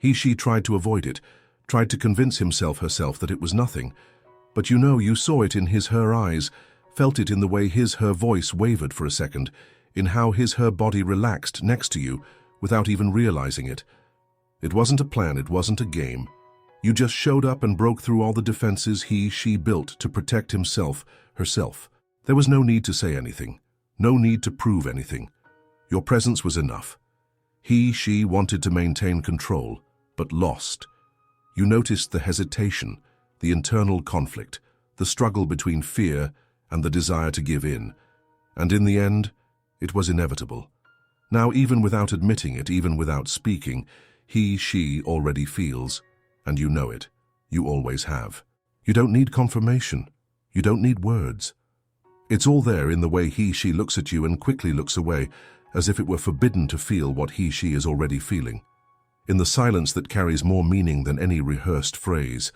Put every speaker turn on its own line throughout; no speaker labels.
She tried to avoid it, tried to convince herself that it was nothing. But you saw it in her eyes, felt it in the way her voice wavered for a second, in how her body relaxed next to you without even realizing it. It wasn't a plan, it wasn't a game. You just showed up and broke through all the defenses she built to protect herself. There was no need to say anything, no need to prove anything. Your presence was enough. She wanted to maintain control, but lost. You noticed the hesitation, the internal conflict, the struggle between fear and the desire to give in. And in the end, it was inevitable. Now, even without admitting it, even without speaking, she already feels, and you know it. You always have. You don't need confirmation. You don't need words. It's all there in the way she looks at you and quickly looks away, as if it were forbidden to feel what she is already feeling. In the silence that carries more meaning than any rehearsed phrase.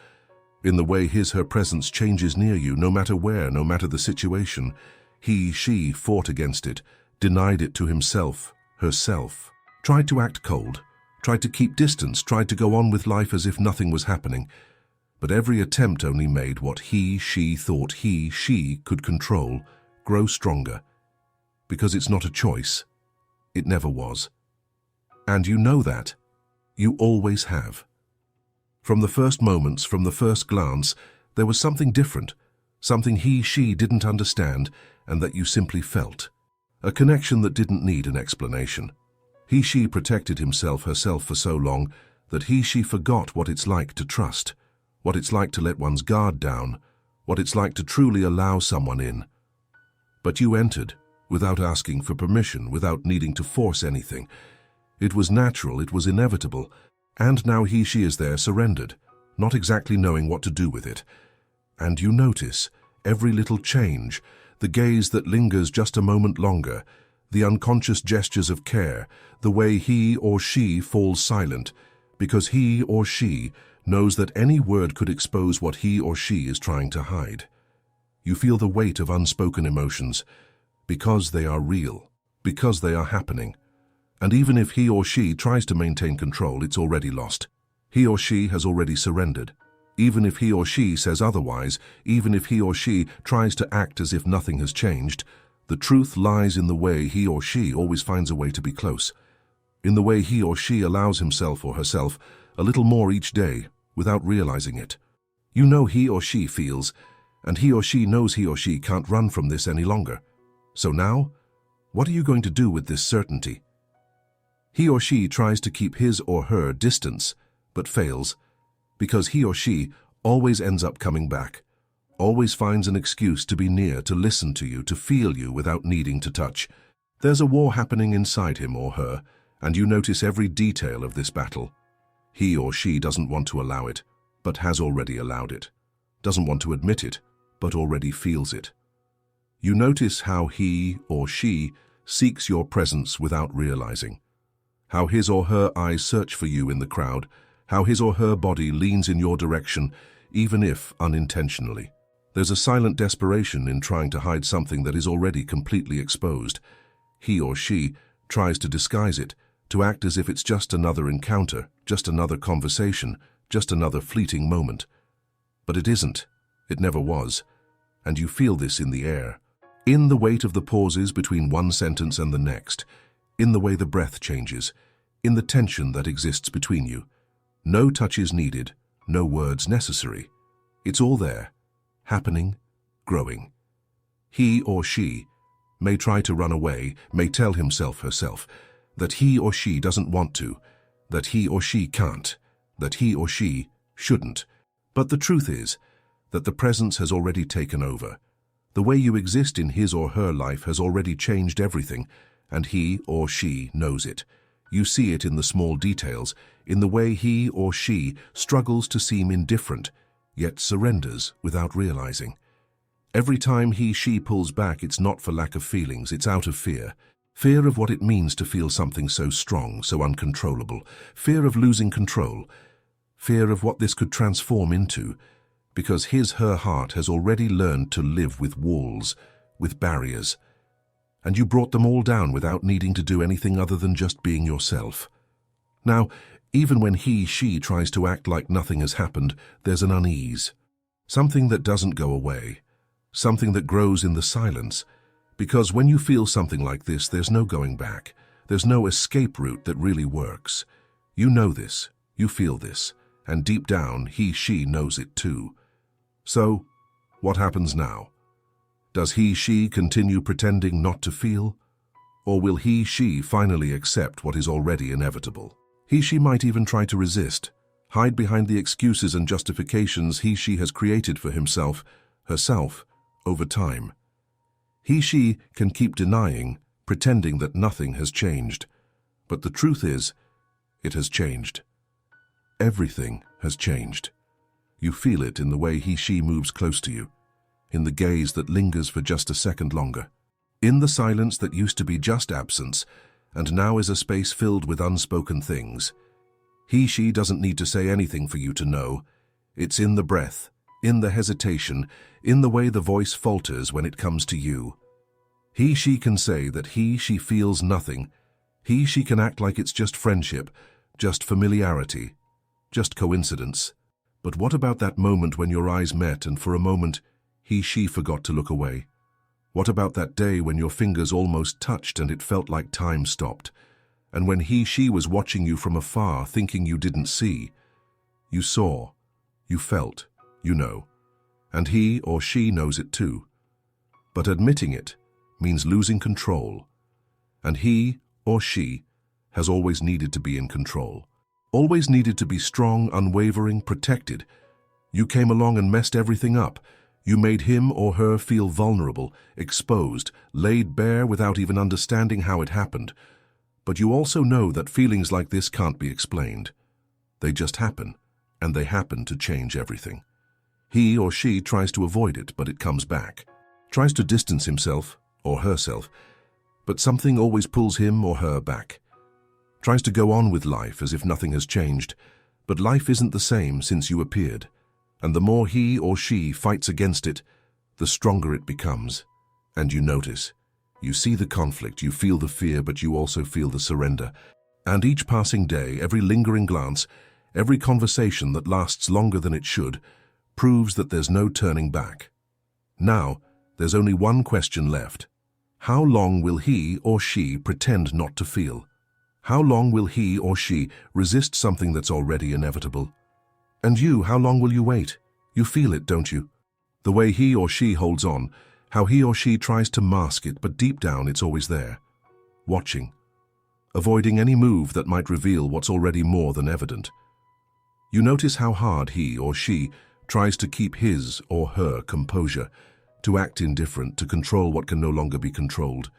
In the way her presence changes near you, no matter where, no matter the situation. She fought against it, denied it to herself, tried to act cold, tried to keep distance, tried to go on with life as if nothing was happening. But every attempt only made what she thought she could control grow stronger. Because it's not a choice. It never was. And you know that. You always have. From the first moments, from the first glance, there was something different, something she didn't understand and that you simply felt. A connection that didn't need an explanation. She protected herself for so long that she forgot what it's like to trust, what it's like to let one's guard down, what it's like to truly allow someone in. But you entered, without asking for permission, without needing to force anything. It was natural, it was inevitable, and now she is there surrendered, not exactly knowing what to do with it. And you notice every little change, the gaze that lingers just a moment longer, the unconscious gestures of care, the way he or she falls silent, because he or she knows that any word could expose what he or she is trying to hide. You feel the weight of unspoken emotions, because they are real, because they are happening. And even if he or she tries to maintain control, it's already lost. He or she has already surrendered. Even if he or she says otherwise, even if he or she tries to act as if nothing has changed, the truth lies in the way he or she always finds a way to be close. In the way he or she allows himself or herself a little more each day without realizing it. You know he or she feels, and he or she knows he or she can't run from this any longer. So now, what are you going to do with this certainty? He or she tries to keep his or her distance, but fails, because he or she always ends up coming back, always finds an excuse to be near, to listen to you, to feel you without needing to touch. There's a war happening inside him or her, and you notice every detail of this battle. He or she doesn't want to allow it, but has already allowed it. Doesn't want to admit it, but already feels it. You notice how he or she seeks your presence without realizing. How his or her eyes search for you in the crowd, how his or her body leans in your direction, even if unintentionally. There's a silent desperation in trying to hide something that is already completely exposed. He or she tries to disguise it, to act as if it's just another encounter, just another conversation, just another fleeting moment. But it isn't. It never was. And you feel this in the air, in the weight of the pauses between one sentence and the next, in the way the breath changes, in the tension that exists between you. No touches needed, no words necessary. It's all there, happening, growing. He or she may try to run away, may tell himself herself that he or she doesn't want to, that he or she can't, that he or she shouldn't. But the truth is that the presence has already taken over. The way you exist in his or her life has already changed everything, and he or she knows it. You see it in the small details, in the way he or she struggles to seem indifferent, yet surrenders without realizing. Every time she pulls back, it's not for lack of feelings, it's out of fear. Fear of what it means to feel something so strong, so uncontrollable. Fear of losing control. Fear of what this could transform into. Because her heart has already learned to live with walls, with barriers. And you brought them all down without needing to do anything other than just being yourself. Now, even when she tries to act like nothing has happened, there's an unease. Something that doesn't go away. Something that grows in the silence. Because when you feel something like this, there's no going back. There's no escape route that really works. You know this. You feel this. And deep down, she knows it too. So, what happens now? Does she continue pretending not to feel? Or will she finally accept what is already inevitable? She might even try to resist, hide behind the excuses and justifications she has created for herself, over time. She can keep denying, pretending that nothing has changed. But the truth is, it has changed. Everything has changed. You feel it in the way she moves close to you, in the gaze that lingers for just a second longer, in the silence that used to be just absence and now is a space filled with unspoken things. She doesn't need to say anything for you to know. It's in the breath, in the hesitation, in the way the voice falters when it comes to you. She can say that she feels nothing. She can act like it's just friendship, just familiarity, just coincidence. But what about that moment when your eyes met and for a moment she forgot to look away? What about that day when your fingers almost touched and it felt like time stopped? And when she was watching you from afar, thinking you didn't see? You saw, you felt, you know. And he or she knows it too. But admitting it means losing control. And he or she has always needed to be in control. Always needed to be strong, unwavering, protected. You came along and messed everything up. You made him or her feel vulnerable, exposed, laid bare without even understanding how it happened. But you also know that feelings like this can't be explained. They just happen, and they happen to change everything. He or she tries to avoid it, but it comes back. Tries to distance himself or herself, but something always pulls him or her back. Tries to go on with life as if nothing has changed, but life isn't the same since you appeared. And the more he or she fights against it, the stronger it becomes. And you notice. You see the conflict, you feel the fear, but you also feel the surrender. And each passing day, every lingering glance, every conversation that lasts longer than it should, proves that there's no turning back. Now, there's only one question left. How long will he or she pretend not to feel? How long will he or she resist something that's already inevitable? And you, how long will you wait? You feel it, don't you? The way he or she holds on, how he or she tries to mask it, but deep down it's always there, watching, avoiding any move that might reveal what's already more than evident. You notice how hard he or she tries to keep his or her composure, to act indifferent, to control what can no longer be controlled.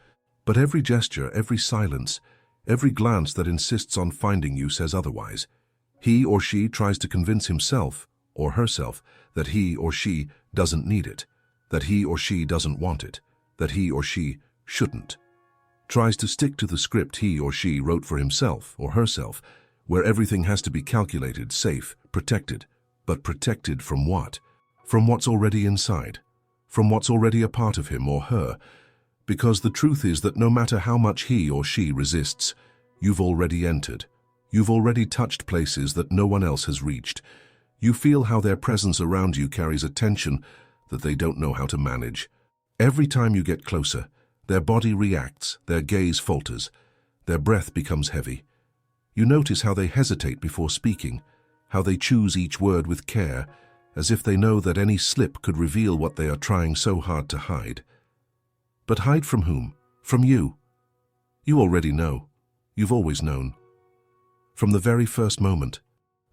But every gesture, every silence, every glance that insists on finding you says otherwise. He or she tries to convince himself or herself that he or she doesn't need it, that he or she doesn't want it, that he or she shouldn't. Tries to stick to the script he or she wrote for himself or herself, where everything has to be calculated, safe, protected. But protected from what? From what's already inside, from what's already a part of him or her. Because the truth is that no matter how much he or she resists, you've already entered. You've already touched places that no one else has reached. You feel how their presence around you carries a tension that they don't know how to manage. Every time you get closer, their body reacts, their gaze falters, their breath becomes heavy. You notice how they hesitate before speaking, how they choose each word with care, as if they know that any slip could reveal what they are trying so hard to hide. But hide from whom? From you. You already know. You've always known. From the very first moment,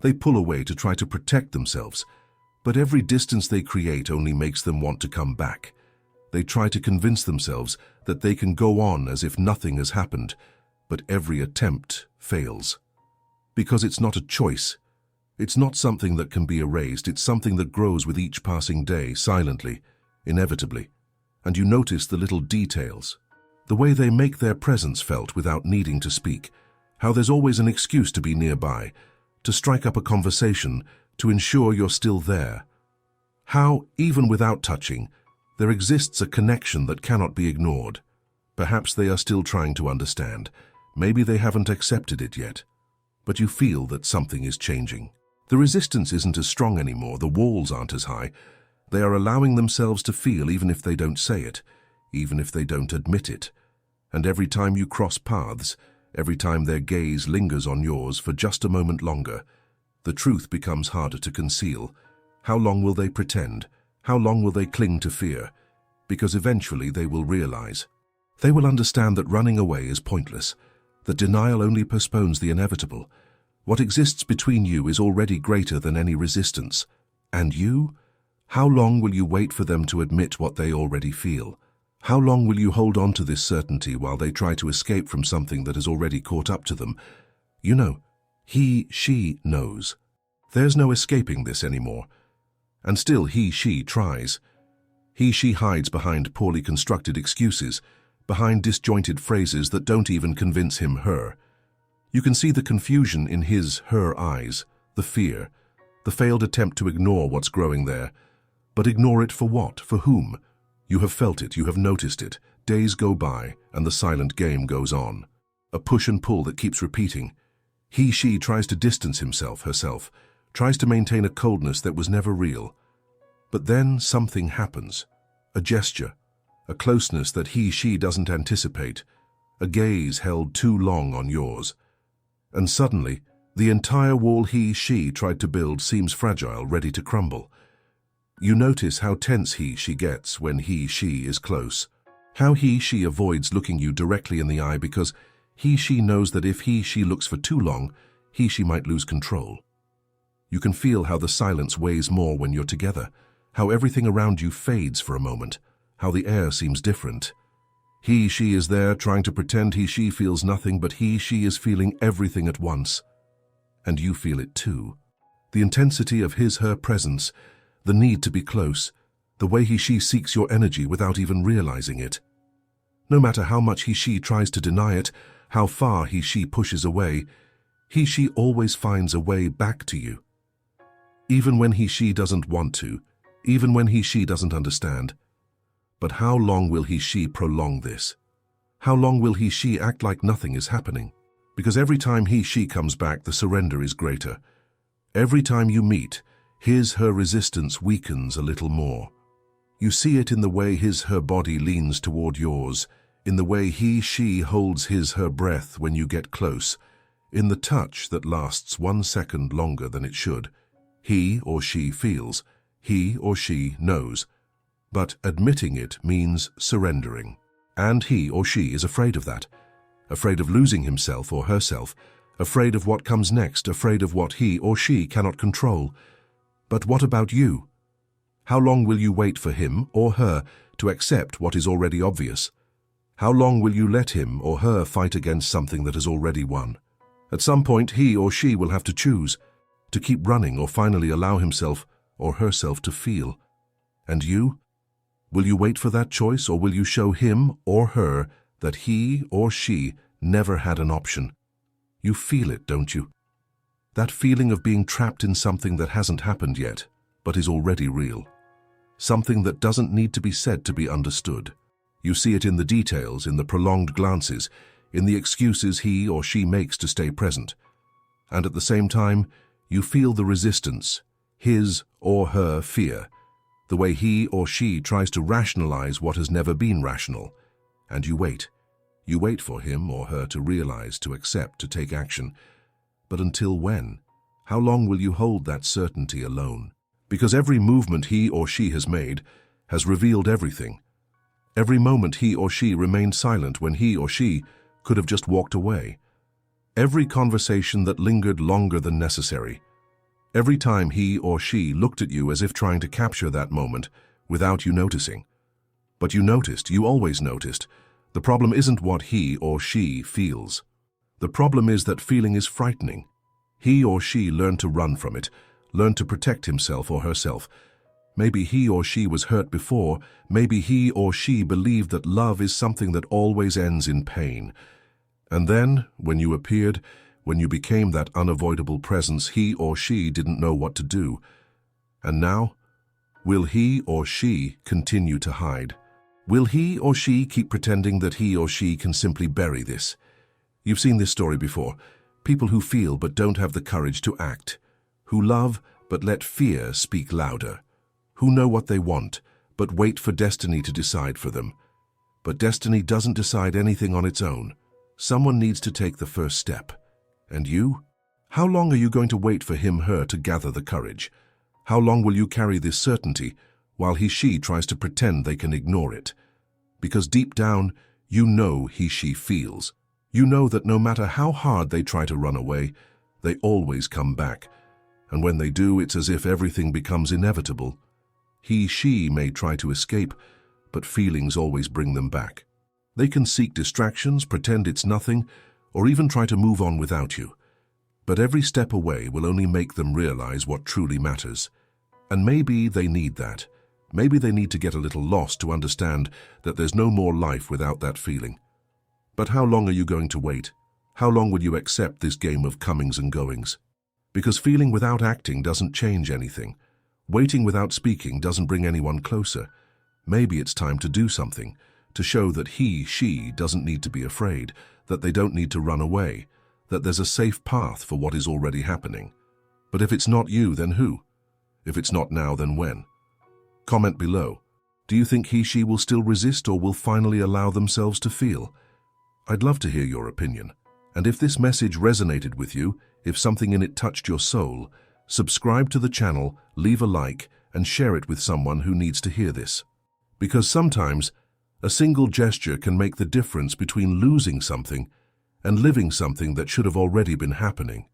they pull away to try to protect themselves, but every distance they create only makes them want to come back. They try to convince themselves that they can go on as if nothing has happened, but every attempt fails. Because it's not a choice. It's not something that can be erased. It's something that grows with each passing day, silently, inevitably. And you notice the little details, the way they make their presence felt without needing to speak, how there's always an excuse to be nearby, to strike up a conversation, to ensure you're still there. How, even without touching, there exists a connection that cannot be ignored. Perhaps they are still trying to understand. Maybe they haven't accepted it yet. but you feel that something is changing. The resistance isn't as strong anymore, the walls aren't as high. They are allowing themselves to feel even if they don't say it, even if they don't admit it. And every time you cross paths, every time their gaze lingers on yours for just a moment longer, the truth becomes harder to conceal. How long will they pretend? How long will they cling to fear? Because eventually they will realize. They will understand that running away is pointless, that denial only postpones the inevitable. What exists between you is already greater than any resistance. And you? How long will you wait for them to admit what they already feel? How long will you hold on to this certainty while they try to escape from something that has already caught up to them? You know, she knows. There's no escaping this anymore. And still she tries. She hides behind poorly constructed excuses, behind disjointed phrases that don't even convince him her. You can see the confusion in her eyes, the fear, the failed attempt to ignore what's growing there. But ignore it for what? For whom? You have felt it, you have noticed it. Days go by, and the silent game goes on. A push and pull that keeps repeating. She tries to distance himself, herself, tries to maintain a coldness that was never real. But then something happens. A gesture, a closeness that she doesn't anticipate, a gaze held too long on yours. And suddenly, the entire wall she tried to build seems fragile, ready to crumble. You notice how tense she gets when she is close. How she avoids looking you directly in the eye because she knows that if she looks for too long, she might lose control. You can feel how the silence weighs more when you're together, how everything around you fades for a moment, how the air seems different. She is there trying to pretend she feels nothing, but she is feeling everything at once. And you feel it too. The intensity of her presence, the need to be close, the way she seeks your energy without even realizing it. No matter how much she tries to deny it, how far she pushes away, she always finds a way back to you. Even when she doesn't want to, even when she doesn't understand. But how long will she prolong this? How long will she act like nothing is happening? Because every time she comes back, the surrender is greater. Every time you meet, her resistance weakens a little more. You see it in the way her body leans toward yours, in the way she holds her breath when you get close, in the touch that lasts 1 second longer than it should. He or she feels, he or she knows. But admitting it means surrendering. And he or she is afraid of that, afraid of losing himself or herself, afraid of what comes next, afraid of what he or she cannot control. But what about you? How long will you wait for him or her to accept what is already obvious? How long will you let him or her fight against something that has already won? At some point, he or she will have to choose, to keep running or finally allow himself or herself to feel. And you? Will you wait for that choice, or will you show him or her that he or she never had an option? You feel it, don't you? That feeling of being trapped in something that hasn't happened yet, but is already real. Something that doesn't need to be said to be understood. You see it in the details, in the prolonged glances, in the excuses he or she makes to stay present. And at the same time, you feel the resistance, his or her fear, the way he or she tries to rationalize what has never been rational. And you wait. You wait for him or her to realize, to accept, to take action. But until when? How long will you hold that certainty alone? Because every movement he or she has made has revealed everything. Every moment he or she remained silent when he or she could have just walked away. Every conversation that lingered longer than necessary. Every time he or she looked at you as if trying to capture that moment without you noticing. But you noticed, you always noticed. The problem isn't what he or she feels. The problem is that feeling is frightening. He or she learned to run from it, learned to protect himself or herself. Maybe he or she was hurt before. Maybe he or she believed that love is something that always ends in pain. And then, when you appeared, when you became that unavoidable presence, he or she didn't know what to do. And now, will he or she continue to hide? Will he or she keep pretending that he or she can simply bury this? You've seen this story before. People who feel but don't have the courage to act, who love but let fear speak louder, who know what they want but wait for destiny to decide for them. But destiny doesn't decide anything on its own. Someone needs to take the first step. And you? How long are you going to wait for him, her to gather the courage? How long will you carry this certainty while he, she tries to pretend they can ignore it? Because deep down, you know he, she feels. You know that no matter how hard they try to run away, they always come back. And when they do, it's as if everything becomes inevitable. He, she may try to escape, but feelings always bring them back. They can seek distractions, pretend it's nothing, or even try to move on without you. But every step away will only make them realize what truly matters. And maybe they need that. Maybe they need to get a little lost to understand that there's no more life without that feeling. But how long are you going to wait? How long will you accept this game of comings and goings? Because feeling without acting doesn't change anything. Waiting without speaking doesn't bring anyone closer. Maybe it's time to do something, to show that he, she doesn't need to be afraid, that they don't need to run away, that there's a safe path for what is already happening. But if it's not you, then who? If it's not now, then when? Comment below. Do you think he, she will still resist or will finally allow themselves to feel? I'd love to hear your opinion. And if this message resonated with you, if something in it touched your soul, subscribe to the channel, leave a like, and share it with someone who needs to hear this. Because sometimes, a single gesture can make the difference between losing something and living something that should have already been happening.